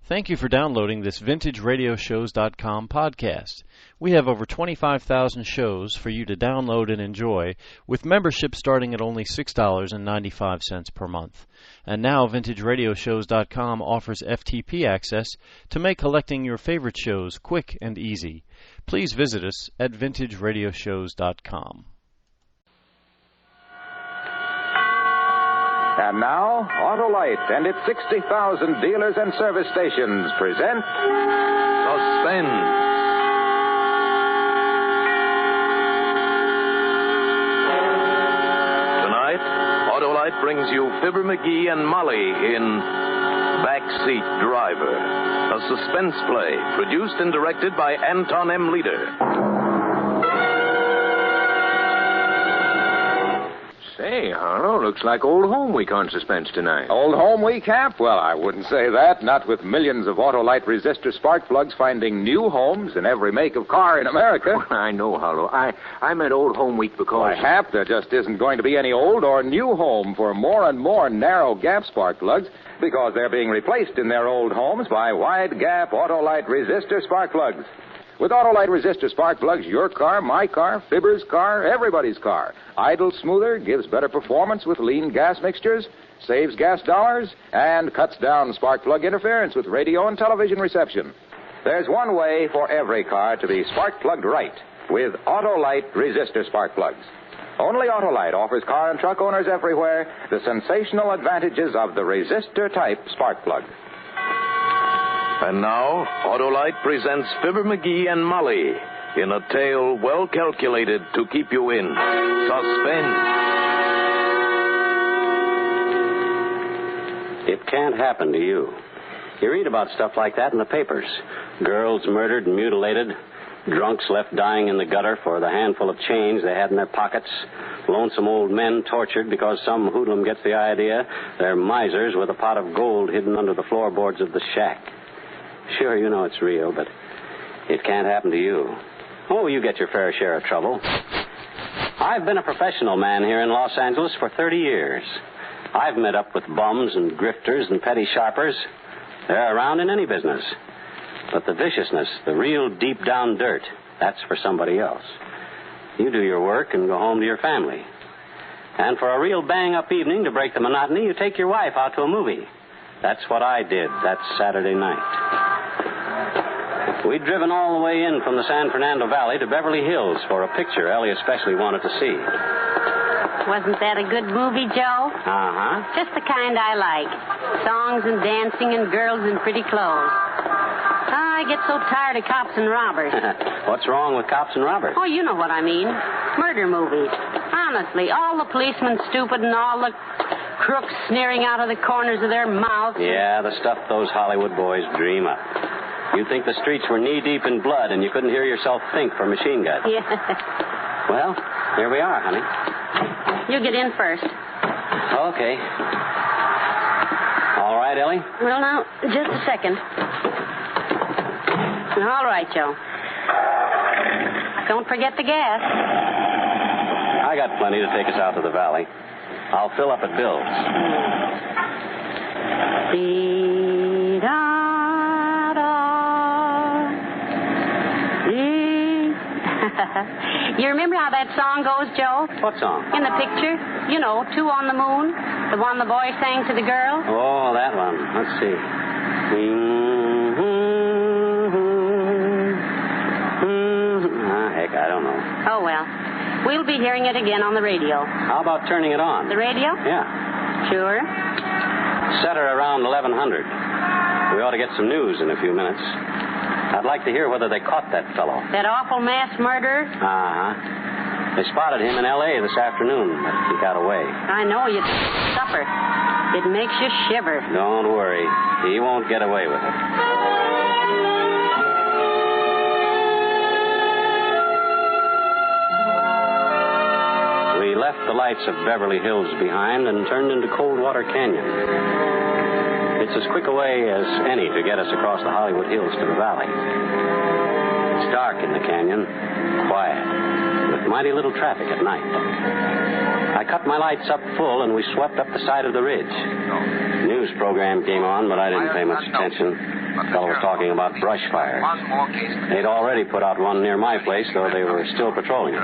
Thank you for downloading this VintageRadioshows.com podcast. We have over 25,000 shows for you to download and enjoy, with membership starting at only $6.95 per month. And now VintageRadioshows.com offers FTP access to make collecting your favorite shows quick and easy. Please visit us at VintageRadioshows.com. And now, Autolite and its 60,000 dealers and service stations present Suspense. Tonight, Autolite brings you Fibber McGee and Molly in Backseat Driver, a suspense play produced and directed by Anton M. Leader. Say, Harlow, looks like Old Home Week on Suspense tonight. Old Home Week, Hap? Well, I wouldn't say that. Not with millions of Autolite resistor spark plugs finding new homes in every make of car in America. I know, Harlow. I meant Old Home Week because... Why, Hap, there just isn't going to be any old or new home for more and more narrow gap spark plugs because they're being replaced in their old homes by wide gap Autolite resistor spark plugs. With Autolite resistor spark plugs, your car, my car, Fibber's car, everybody's car idles smoother, gives better performance with lean gas mixtures, saves gas dollars, and cuts down spark plug interference with radio and television reception. There's one way for every car to be spark plugged right with Autolite resistor spark plugs. Only Autolite offers car and truck owners everywhere the sensational advantages of the resistor-type spark plug. And now, Autolite presents Fibber McGee and Molly in a tale well calculated to keep you in suspense. It can't happen to you. You read about stuff like that in the papers. Girls murdered and mutilated, drunks left dying in the gutter for the handful of change they had in their pockets, lonesome old men tortured because some hoodlum gets the idea they're misers with a pot of gold hidden under the floorboards of the shack. Sure, you know it's real, but it can't happen to you. Oh, you get your fair share of trouble. I've been a professional man here in Los Angeles for 30 years. I've met up with bums and grifters and petty sharpers. They're around in any business. But the viciousness, the real deep-down dirt, that's for somebody else. You do your work and go home to your family. And for a real bang-up evening to break the monotony, you take your wife out to a movie. That's what I did that Saturday night. We'd driven all the way in from the San Fernando Valley to Beverly Hills for a picture Ellie especially wanted to see. Wasn't that a good movie, Joe? Uh-huh. Just the kind I like. Songs and dancing and girls in pretty clothes. I get so tired of cops and robbers. What's wrong with cops and robbers? Oh, you know what I mean. Murder movies. Honestly, all the policemen stupid and all the crooks sneering out of the corners of their mouths. Yeah, the stuff those Hollywood boys dream up. You'd think the streets were knee-deep in blood and you couldn't hear yourself think for machine guns. Yeah. Well, here we are, honey. You get in first. Okay. All right, Ellie? Well, now, just a second. All right, Joe. Don't forget the gas. I got plenty to take us out to the valley. I'll fill up at Bill's. You remember how that song goes, Joe? What song? In the picture. You know, Two on the Moon. The one the boy sang to the girl. Oh, that one. Let's see. Heck, I don't know. Oh, well. We'll be hearing it again on the radio. How about turning it on? The radio? Yeah. Sure. Set her around 1100. We ought to get some news in a few minutes. I'd like to hear whether they caught that fellow. That awful mass murderer? Uh-huh. They spotted him in L.A. this afternoon, but he got away. I know you suffer. It makes you shiver. Don't worry. He won't get away with it. We left the lights of Beverly Hills behind and turned into Coldwater Canyon. It's as quick a way as any to get us across the Hollywood Hills to the valley. It's dark in the canyon, quiet, with mighty little traffic at night. I cut my lights up full, and we swept up the side of the ridge. News program came on, but I didn't pay much attention. but the fellow was talking about brush fires. One more case. They'd already put out one near my place, though they were still patrolling it.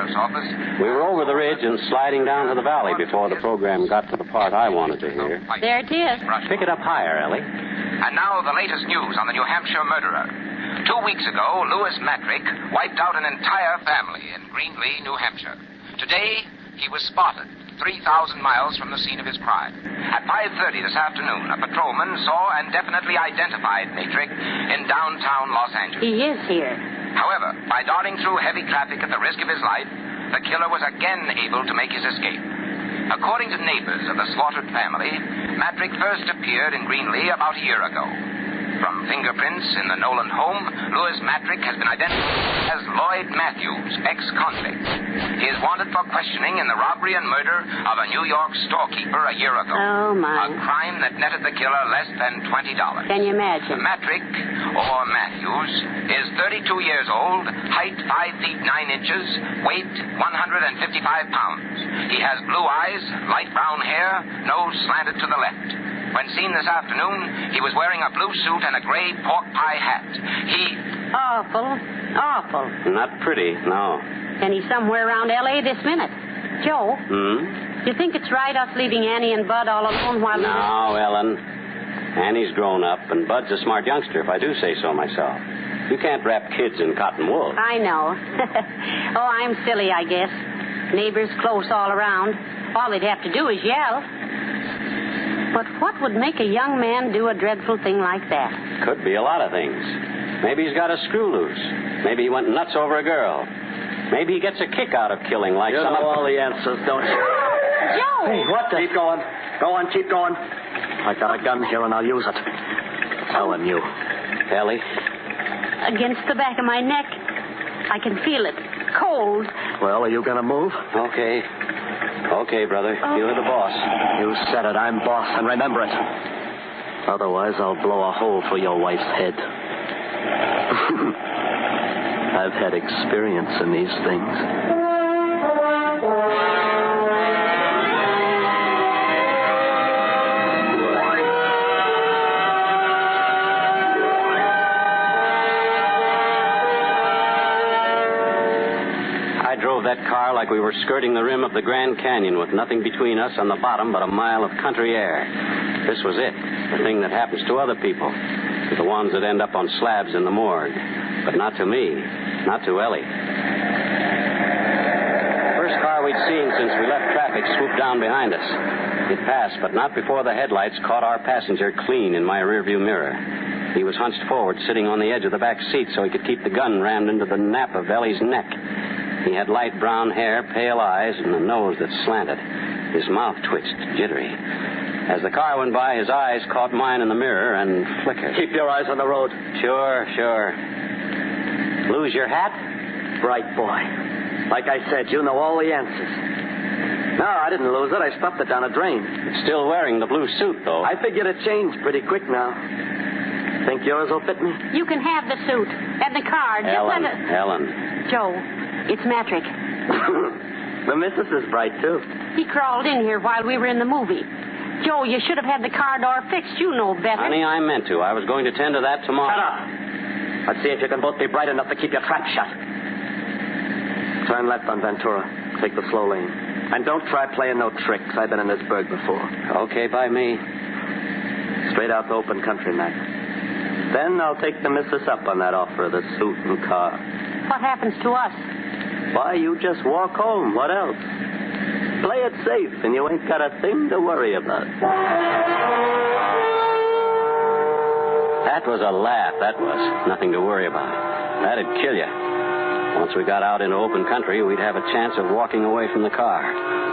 We were over the ridge and sliding down to the valley before the program got to the part I wanted to hear. There it is. Pick it up higher, Ellie. And now the latest news on the New Hampshire murderer. 2 weeks ago, Louis Matrick wiped out an entire family in Greenlee, New Hampshire. Today, he was spotted 3,000 miles from the scene of his crime. At 5:30 this afternoon, a patrolman saw and definitely identified Matrick in downtown Los Angeles. He is here. However, by darting through heavy traffic at the risk of his life, the killer was again able to make his escape. According to neighbors of the slaughtered family, Matrick first appeared in Greenlee about a year ago. From fingerprints in the Nolan home, Louis Matrick has been identified as Lloyd Matthews, ex-convict. He is wanted for questioning in the robbery and murder of a New York storekeeper a year ago. Oh, my. A crime that netted the killer less than $20. Can you imagine? Matrick, or Matthews, is 32 years old, height 5 feet 9 inches, weight 155 pounds. He has blue eyes, light brown hair, nose slanted to the left. When seen this afternoon, he was wearing a blue suit and a gray pork pie hat. Awful. Not pretty, no. And he's somewhere around L.A. this minute. Joe, you think it's right us leaving Annie and Bud all alone while... No, Ellen. Annie's grown up, and Bud's a smart youngster, if I do say so myself. You can't wrap kids in cotton wool. I know. Oh, I'm silly, I guess. Neighbors close all around. All they'd have to do is yell. But what would make a young man do a dreadful thing like that? Could be a lot of things. Maybe he's got a screw loose. Maybe he went nuts over a girl. Maybe he gets a kick out of killing like some... You know all the answers, don't you? Joe! Hey, what the... Keep going. Go on, keep going. I got a gun here and I'll use it. Telling you. Ellie? Against the back of my neck. I can feel it. Cold. Well, are you going to move? Okay. Okay, brother. You're the boss. You said it. I'm boss, and remember it. Otherwise, I'll blow a hole through your wife's head. I've had experience in these things. I drove that car like we were skirting the rim of the Grand Canyon with nothing between us on the bottom but a mile of country air. This was it, the thing that happens to other people, to the ones that end up on slabs in the morgue. But not to me, not to Ellie. First car we'd seen since we left traffic swooped down behind us. It passed, but not before the headlights caught our passenger clean in my rearview mirror. He was hunched forward, sitting on the edge of the back seat so he could keep the gun rammed into the nape of Ellie's neck. He had light brown hair, pale eyes, and a nose that slanted. His mouth twitched, jittery. As the car went by, his eyes caught mine in the mirror and flickered. Keep your eyes on the road. Sure. Lose your hat? Bright boy. Like I said, you know all the answers. No, I didn't lose it. I stuffed it down a drain. Still wearing the blue suit, though. I figured it changed pretty quick now. Think yours will fit me? You can have the suit and the car. Just Ellen. Joe, it's Matrick. The missus is bright, too. He crawled in here while we were in the movie. Joe, you should have had the car door fixed. You know better. Honey, I meant to. I was going to tend to that tomorrow. Shut up. Let's see if you can both be bright enough to keep your trap shut. Turn left on Ventura. Take the slow lane. And don't try playing no tricks. I've been in this burg before. Okay, by me. Straight out to open country, Mac. Then I'll take the missus up on that offer of the suit and car. What happens to us? Why, you just walk home. What else? Play it safe, and you ain't got a thing to worry about. That was a laugh, that was. Nothing to worry about. That'd kill you. Once we got out into open country, we'd have a chance of walking away from the car.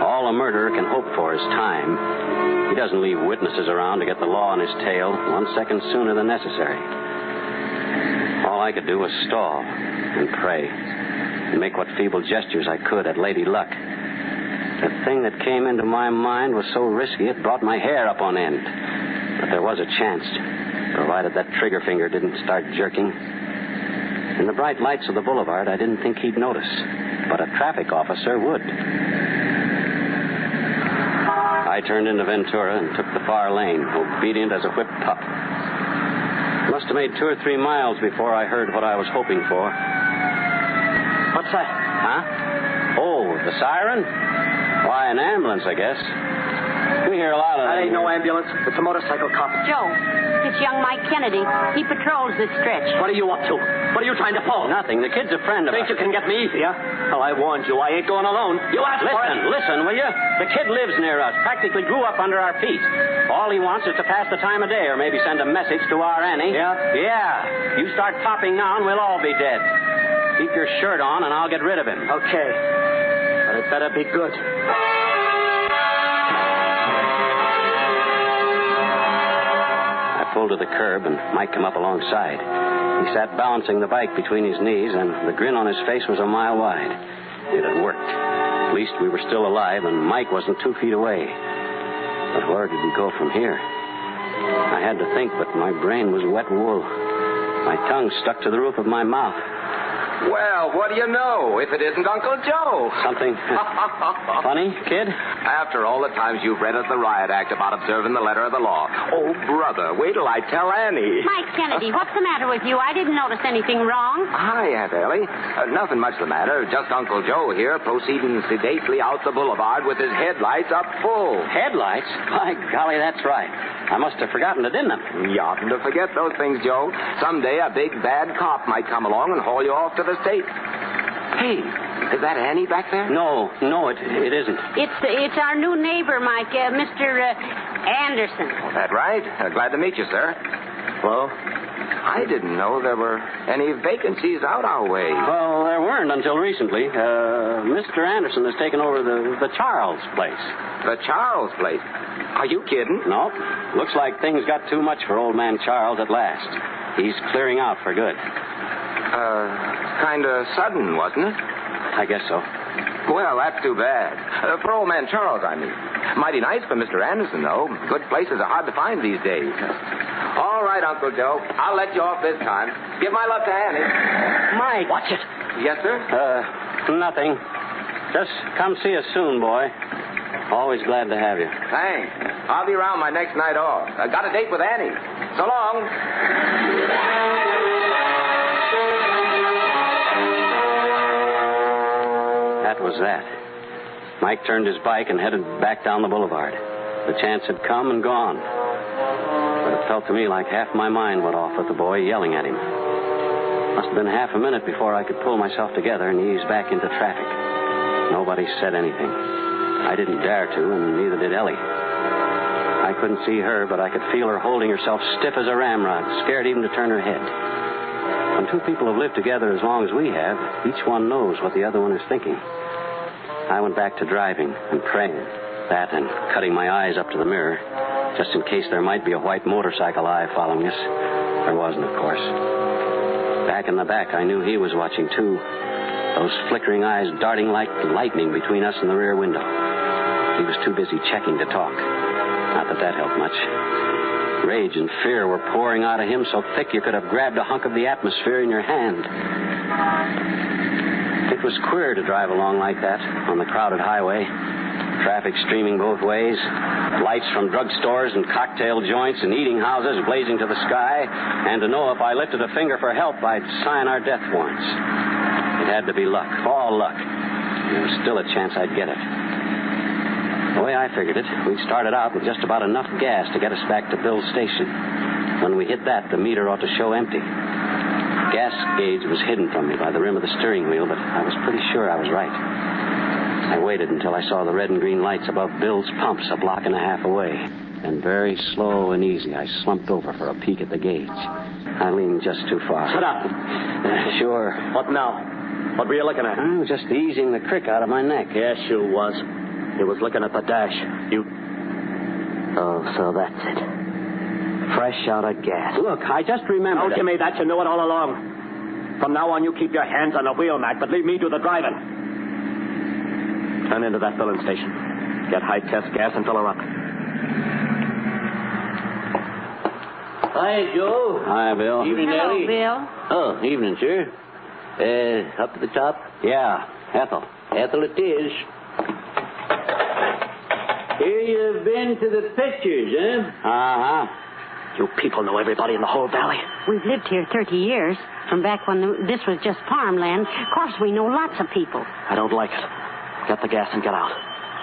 All a murderer can hope for is time. He doesn't leave witnesses around to get the law on his tail 1 second sooner than necessary. All I could do was stall and pray and make what feeble gestures I could at Lady Luck. The thing that came into my mind was so risky it brought my hair up on end. But there was a chance, provided that trigger finger didn't start jerking. In the bright lights of the boulevard, I didn't think he'd notice, but a traffic officer would. I turned into Ventura and took the far lane, obedient as a whipped pup. Must have made 2 or 3 miles before I heard what I was hoping for. What's that? Huh? Oh, the siren? Why, an ambulance, I guess. We hear a lot of That ain't no ambulance. It's a motorcycle cop. Joe, it's young Mike Kennedy. He patrols this stretch. What are you up to? What are you trying to pull? Nothing. The kid's a friend of Think ours. you can get me easy, huh? Well, I warned you. I ain't going alone. You asked for it. Listen, will you? The kid lives near us. Practically grew up under our feet. All he wants is to pass the time of day or maybe send a message to our Annie. Yeah? Yeah. You start popping now and we'll all be dead. Keep your shirt on and I'll get rid of him. Okay. But it better be good. I pulled to the curb and Mike came up alongside. He sat balancing the bike between his knees, and the grin on his face was a mile wide. It had worked. At least we were still alive, and Mike wasn't 2 feet away. But where did we go from here? I had to think, but my brain was wet wool. My tongue stuck to the roof of my mouth. Well, what do you know if it isn't Uncle Joe? Something funny, kid? After all the times you've read us the riot act about observing the letter of the law. Oh, brother, wait till I tell Annie. Mike Kennedy, what's the matter with you? I didn't notice anything wrong. Hi, Aunt Ellie. Nothing much the matter. Just Uncle Joe here proceeding sedately out the boulevard with his headlights up full. Headlights? By golly, that's right. I must have forgotten it, didn't I? You oughtn't to forget those things, Joe. Someday a big, bad cop might come along and haul you off to the state. Hey, is that Annie back there? No, it isn't. It's our new neighbor, Mike, Mr. Anderson. Oh, that right? Glad to meet you, sir. Well, I didn't know there were any vacancies out our way. Well, there weren't until recently. Mr. Anderson has taken over the Charles place. The Charles place? Are you kidding? No. Looks like things got too much for old man Charles at last. He's clearing out for good. Kind of sudden, wasn't it? I guess so. Well, that's too bad. For old man Charles, I mean. Mighty nice for Mr. Anderson, though. Good places are hard to find these days. All right, Uncle Joe. I'll let you off this time. Give my love to Annie. Mike. watch it. Yes, sir? Nothing. Just come see us soon, boy. Always glad to have you. Thanks. I'll be around my next night off. I got a date with Annie. So long. That was that. Mike turned his bike and headed back down the boulevard. The chance had come and gone. But it felt to me like half my mind went off with the boy yelling at him. Must have been half a minute before I could pull myself together and ease back into traffic. Nobody said anything. I didn't dare to, and neither did Ellie. I couldn't see her, but I could feel her holding herself stiff as a ramrod, scared even to turn her head. When 2 people have lived together as long as we have, each one knows what the other one is thinking. I went back to driving and praying. That and cutting my eyes up to the mirror, just in case there might be a white motorcycle eye following us. There wasn't, of course. Back in the back, I knew he was watching, too. Those flickering eyes darting like lightning between us and the rear window. He was too busy checking to talk. Not that that helped much. Rage and fear were pouring out of him so thick you could have grabbed a hunk of the atmosphere in your hand. It was queer to drive along like that on the crowded highway. Traffic streaming both ways. Lights from drugstores and cocktail joints and eating houses blazing to the sky. And to know if I lifted a finger for help, I'd sign our death warrants. It had to be luck, all luck. There was still a chance I'd get it. The way I figured it, we'd started out with just about enough gas to get us back to Bill's station. When we hit that, the meter ought to show empty. The gas gauge was hidden from me by the rim of the steering wheel, but I was pretty sure I was right. I waited until I saw the red and green lights above Bill's pumps a block and a half away. And very slow and easy, I slumped over for a peek at the gauge. I leaned just too far. Shut up. Sure. What now? What were you looking at? I was just easing the crick out of my neck. Yes, you was. You was looking at the dash. You... Oh, so that's it. Fresh out of gas. Look, I just remembered... Don't give me that. You knew it all along. From now on, you keep your hands on the wheel, Mac, but leave me do the driving. Turn into that filling station. Get high-test gas and fill her up. Hi, Joe. Hi, Bill. Evening, Hello, Ellie. Bill. Oh, evening, sir. Up to the top? Yeah, Ethel. Ethel it is. Here you've been to the pictures, huh? Uh-huh. You people know everybody in the whole valley. We've lived here 30 years, from back when this was just farmland. Of course, we know lots of people. I don't like it. Get the gas and get out.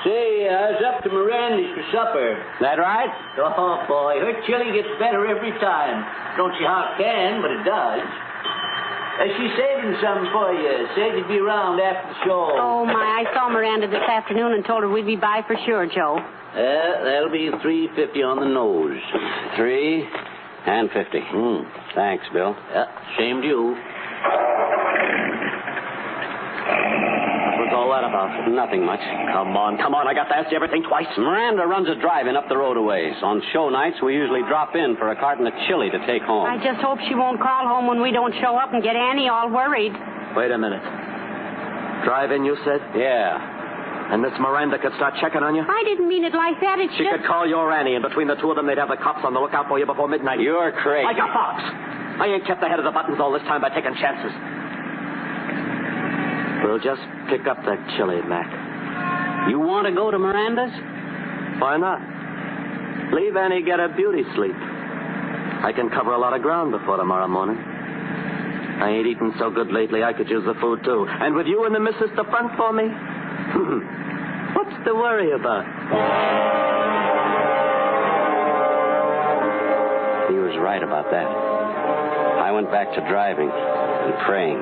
Say, I was up to Miranda's for supper. That right? Oh, boy, her chili gets better every time. Don't see how it can, but it does. She's saving some for you. Said you'd be around after the show. Oh, my, I saw Miranda this afternoon and told her we'd be by for sure, Joe. That'll be $3.50 on the nose. $3.50. Thanks, Bill. Same to you. What's all that about? Nothing much. Come on. I got to ask you everything twice. Miranda runs a drive-in up the road a ways. On show nights, we usually drop in for a carton of chili to take home. I just hope she won't call home when we don't show up and get Annie all worried. Wait a minute. Drive-in, you said? Yeah. And Miss Miranda could start checking on you? I didn't mean it like that. It's She just... could call your Annie, and between the two of them, they'd have the cops on the lookout for you before midnight. You're crazy. Like a fox. I ain't kept ahead of the buttons all this time by taking chances. We'll just pick up that chili, Mac. You want to go to Miranda's? Why not? Leave Annie get a beauty sleep. I can cover a lot of ground before tomorrow morning. I ain't eaten so good lately, I could use the food, too. And with you and the missus to front for me, what's to worry about? He was right about that. I went back to driving and praying.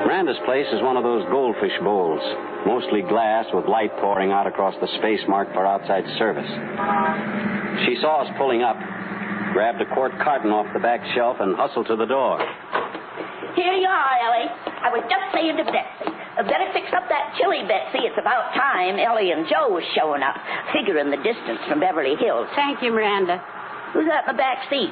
Miranda's place is one of those goldfish bowls, mostly glass with light pouring out across the space marked for outside service. She saw us pulling up, grabbed a quart carton off the back shelf, and hustled to the door. Here you are, Ellie. I was just saying to Betsy. Better fix up that chili, Betsy. It's about time Ellie and Joe was showing up. Figure in the distance from Beverly Hills. Thank you, Miranda. Who's that in the back seat?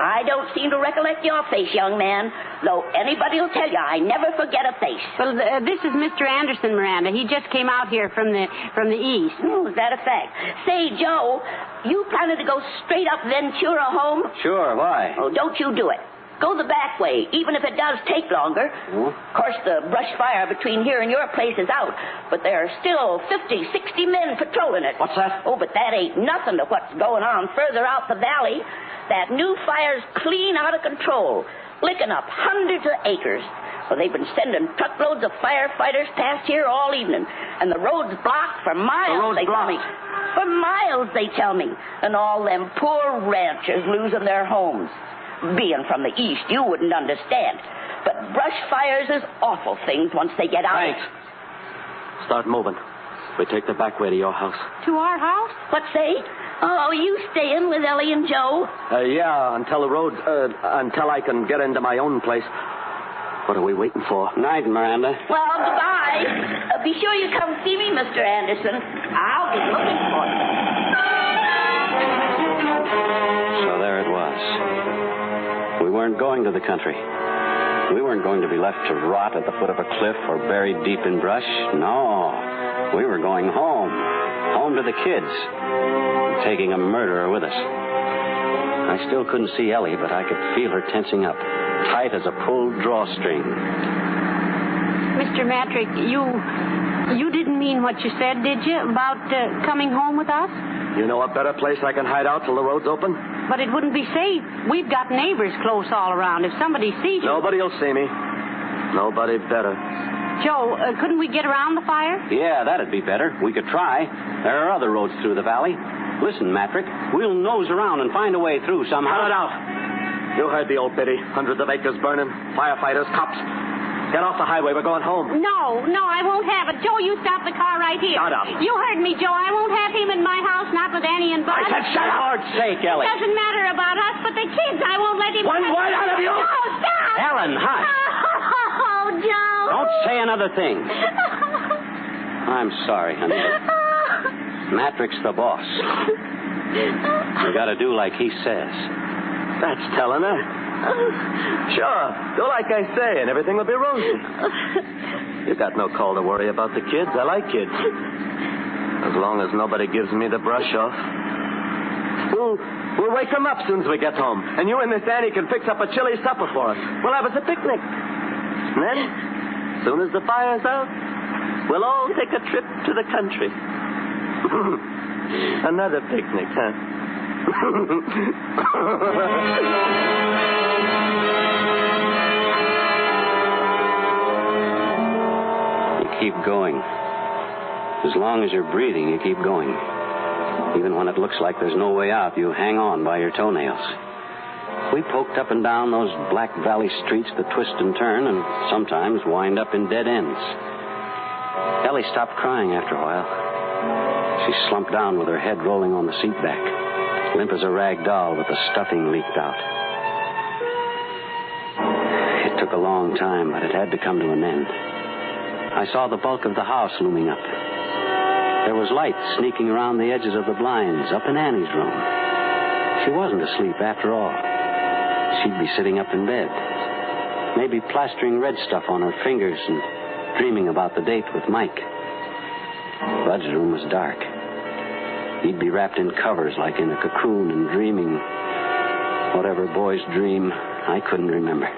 I don't seem to recollect your face, young man. Though anybody will tell you I never forget a face. Well, this is Mr. Anderson, Miranda. He just came out here from the east. Oh, is that a fact? Say, Joe, you planning to go straight up Ventura home? Sure, why? Oh, don't you do it. Go the back way, even if it does take longer. Of course, the brush fire between here and your place is out, but there are still 50, 60 men patrolling it. What's that? Oh, but that ain't nothing to what's going on further out the valley. That new fire's clean out of control, licking up hundreds of acres. Well, they've been sending truckloads of firefighters past here all evening, and the road's blocked for miles, they tell me. For miles, they tell me. And all them poor ranchers losing their homes. Being from the east, you wouldn't understand. But brush fires is awful things once they get out. Thanks. Start moving. We take the back way to your house. To our house? What say? Oh, you staying with Ellie and Joe? Yeah, until until I can get into my own place. What are we waiting for? Night, Miranda. Well, goodbye. Be sure you come see me, Mr. Anderson. I'll be looking for you. So there it was. We weren't going to the country. We weren't going to be left to rot at the foot of a cliff or buried deep in brush. No. We were going home. Home to the kids. Taking a murderer with us. I still couldn't see Ellie, but I could feel her tensing up, tight as a pulled drawstring. Mr. Matrick, you didn't mean what you said, did you, about coming home with us? You know a better place I can hide out till the road's open? But it wouldn't be safe. We've got neighbors close all around. If somebody sees you... Nobody'll see me. Nobody better. Joe, couldn't we get around the fire? Yeah, that'd be better. We could try. There are other roads through the valley. Listen, Matrick, we'll nose around and find a way through somehow. Cut it out. You heard the old biddy. Hundreds of acres burning. Firefighters, cops. Get off the highway. We're going home. No, I won't have it. Joe, you stop the car right here. Shut up. You heard me, Joe. I won't have him in my house, not with Annie and Bud. I said shut up. For Lord's sake, Ellie. It doesn't matter about us, but the kids, I won't let him... One word out of you. No, stop. Ellen, hush. Oh, Joe. Don't say another thing. I'm sorry, honey. Matrick's the boss. You gotta do like he says. That's telling her. Sure. Do like I say, and everything will be rosy. You got no call to worry about the kids. I like kids. As long as nobody gives me the brush off. We'll wake them up as soon as we get home. And you and Miss Annie can fix up a chilly supper for us. We'll have us a picnic. And then, as soon as the fire's out, we'll all take a trip to the country. Another picnic, huh? Keep going. As long as you're breathing, you keep going. Even when it looks like there's no way out, you hang on by your toenails. We poked up and down those Black Valley streets that twist and turn and sometimes wind up in dead ends. Ellie stopped crying after a while. She slumped down with her head rolling on the seat back, limp as a rag doll with the stuffing leaked out. It took a long time, but it had to come to an end. I saw the bulk of the house looming up. There was light sneaking around the edges of the blinds up in Annie's room. She wasn't asleep after all. She'd be sitting up in bed, maybe plastering red stuff on her fingers and dreaming about the date with Mike. Bud's room was dark. He'd be wrapped in covers like in a cocoon and dreaming. Whatever boys dream, I couldn't remember.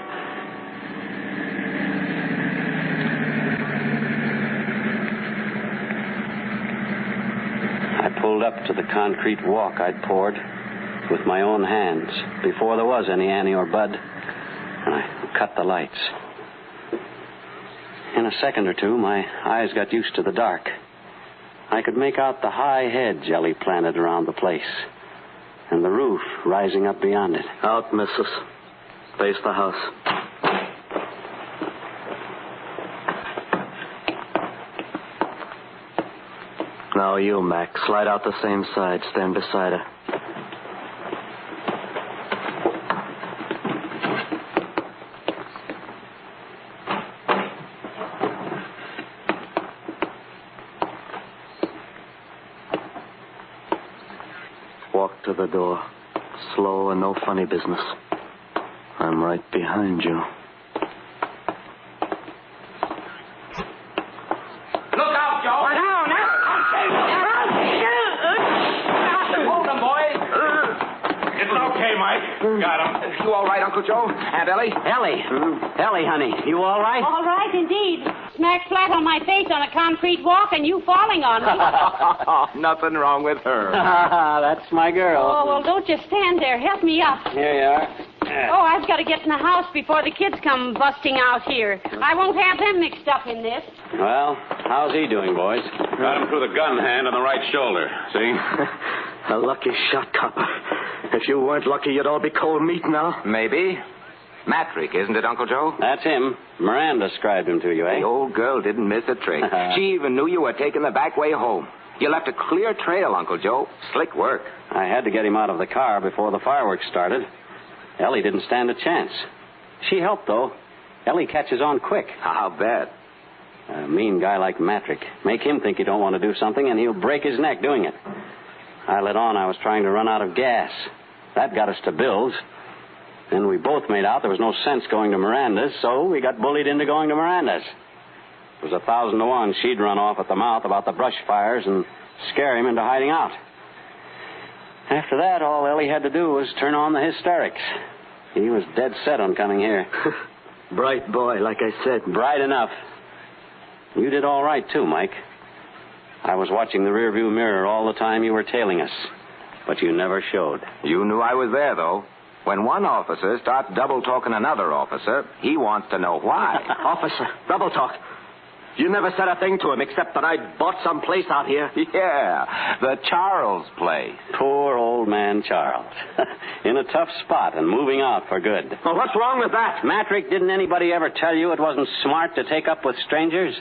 Pulled up to the concrete walk I'd poured with my own hands before there was any Annie or Bud, and I cut the lights. In a second or two, my eyes got used to the dark. I could make out the high hedge Ellie planted around the place and the roof rising up beyond it. Out, missus. Face the house. Now you, Mac. Slide out the same side. Stand beside her. Walk to the door. Slow and no funny business. I'm right behind you. Got him. You all right, Uncle Joe? Aunt Ellie? Ellie, honey, you all right? All right, indeed. Smacked flat on my face on a concrete walk and you falling on me. Nothing wrong with her. That's my girl. Oh, well, don't just stand there. Help me up. Here you are. Oh, I've got to get in the house before the kids come busting out here. I won't have them mixed up in this. Well, how's he doing, boys? Got him through the gun hand on the right shoulder. See? A lucky shot, copper. If you weren't lucky, you'd all be cold meat now. Maybe. Matrick, isn't it, Uncle Joe? That's him. Miranda described him to you, eh? The old girl didn't miss a trick. She even knew you were taking the back way home. You left a clear trail, Uncle Joe. Slick work. I had to get him out of the car before the fireworks started. Ellie didn't stand a chance. She helped, though. Ellie catches on quick. I'll bet. A mean guy like Matrick. Make him think you don't want to do something, and he'll break his neck doing it. I let on I was trying to run out of gas. That got us to Bill's. Then we both made out there was no sense going to Miranda's, so we got bullied into going to Miranda's. It was 1,000 to 1 she'd run off at the mouth about the brush fires and scare him into hiding out. After that, all Ellie had to do was turn on the hysterics. He was dead set on coming here. Bright boy, like I said. Bright enough. You did all right, too, Mike. I was watching the rearview mirror all the time you were tailing us, but you never showed. You knew I was there, though. When one officer starts double-talking another officer, he wants to know why. Officer, double talk. You never said a thing to him except that I'd bought some place out here. Yeah, the Charles place. Poor old man Charles. In a tough spot and moving out for good. Well, what's wrong with that? Matrick, didn't anybody ever tell you it wasn't smart to take up with strangers?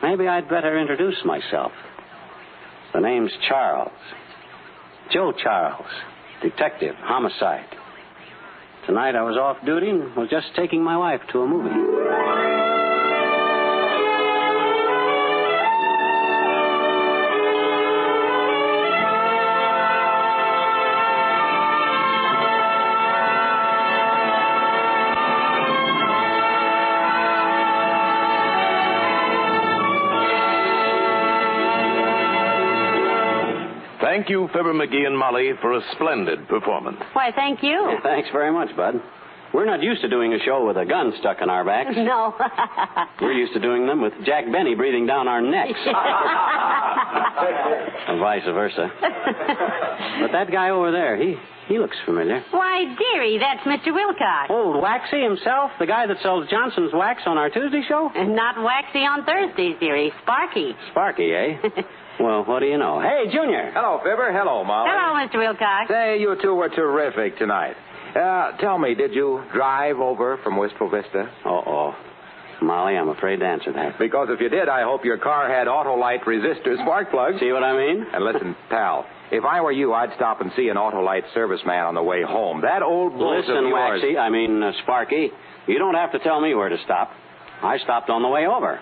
Maybe I'd better introduce myself. The name's Charles. Joe Charles. Detective, homicide. Tonight I was off duty and was just taking my wife to a movie. Thank you, Fibber McGee and Molly, for a splendid performance. Why, thank you. Thanks very much, Bud. We're not used to doing a show with a gun stuck in our backs. No. We're used to doing them with Jack Benny breathing down our necks. And vice versa. But that guy over there, he looks familiar. Why, dearie, that's Mr. Wilcox. Old Waxy himself? The guy that sells Johnson's wax on our Tuesday show? Not Waxy on Thursdays, dearie. Sparky. Sparky, eh? Well, what do you know? Hey, Junior. Hello, Fibber. Hello, Molly. Hello, Mr. Wilcox. Say, you two were terrific tonight. Tell me, did you drive over from Wistful Vista? Uh-oh. Molly, I'm afraid to answer that. Because if you did, I hope your car had Autolite resistor spark plugs. See what I mean? And listen, pal, if I were you, I'd stop and see an Autolite serviceman on the way home. That old bolt of Listen, yours... Sparky, you don't have to tell me where to stop. I stopped on the way over.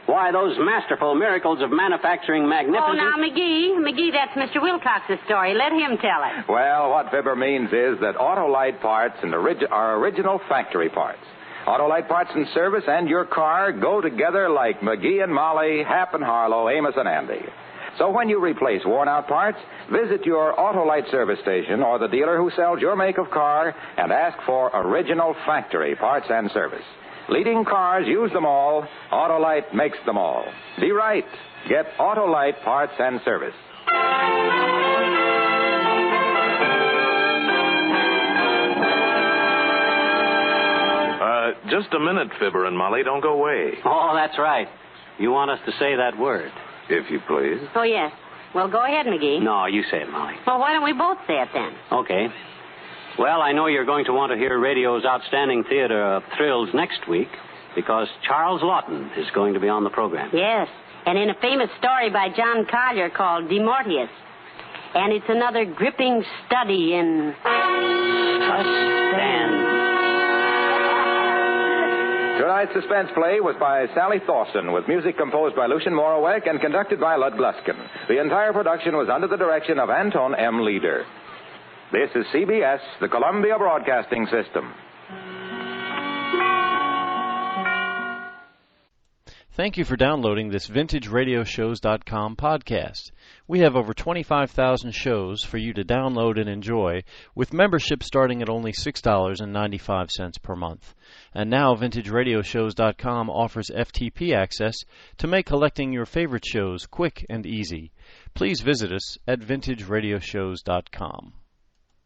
Why, those masterful miracles of manufacturing magnificence... Oh, now, McGee, that's Mr. Wilcox's story. Let him tell it. Well, what Fibber means is that Autolite parts are original factory parts. Autolite parts and service and your car go together like McGee and Molly, Hap and Harlow, Amos and Andy. So when you replace worn-out parts, visit your Autolite service station or the dealer who sells your make of car and ask for original factory parts and service. Leading cars use them all. Autolite makes them all. Be right. Get Autolite parts and service. Just a minute, Fibber and Molly. Don't go away. Oh, that's right. You want us to say that word. If you please. Oh, yes. Well, go ahead, McGee. No, you say it, Molly. Well, why don't we both say it then? Okay. Well, I know you're going to want to hear radio's outstanding theater of thrills next week because Charles Lawton is going to be on the program. Yes, and in a famous story by John Collier called Demortius. And it's another gripping study in... Suspense. Tonight's suspense play was by Sally Thorson, with music composed by Lucien Morawek and conducted by Lud Gluskin. The entire production was under the direction of Anton M. Leader. This is CBS, the Columbia Broadcasting System. Thank you for downloading this VintageRadioshows.com podcast. We have over 25,000 shows for you to download and enjoy, with membership starting at only $6.95 per month. And now VintageRadioshows.com offers FTP access to make collecting your favorite shows quick and easy. Please visit us at VintageRadioshows.com.